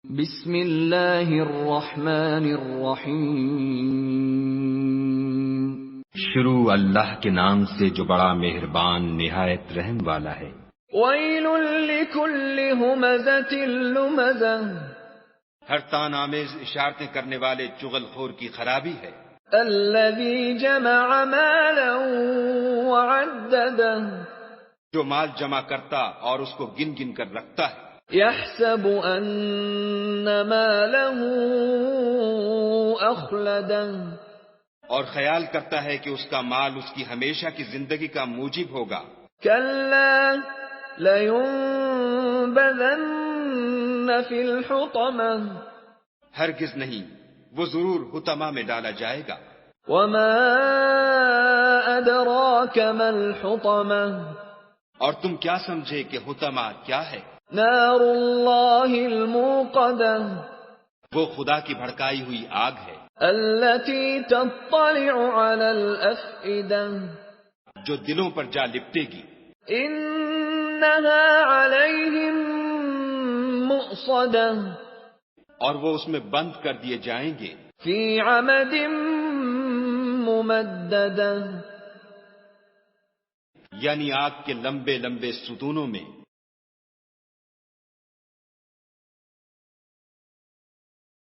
بسم اللہ الرحمن الرحیم۔ شروع اللہ کے نام سے جو بڑا مہربان نہایت رحم والا ہے۔ ویل لکل ہمزۃ لمزہ، ہر تان آمیز اشارتیں کرنے والے چغل خور کی خرابی ہے۔ الذی جمع مالا وعددہ، جو مال جمع کرتا اور اس کو گن گن کر رکھتا ہے۔ یحسب ان مالہ اخلدہ، اور خیال کرتا ہے کہ اس کا مال اس کی ہمیشہ کی زندگی کا موجب ہوگا۔ کلا لینبذن فی الحطمہ، ہرگز نہیں، وہ ضرور حطمہ میں ڈالا جائے گا۔ وما ادراک ما الحطمہ، اور تم کیا سمجھے کہ حطمہ کیا ہے؟ نار اللہ الموقدہ، وہ خدا کی بھڑکائی ہوئی آگ ہے، التي تطلع على الافئدہ، جو دلوں پر جا لپٹے گی۔ انها علیہم مؤصدہ، اور وہ اس میں بند کر دیے جائیں گے، فی عمد ممددہ، یعنی آگ کے لمبے لمبے ستونوں میں۔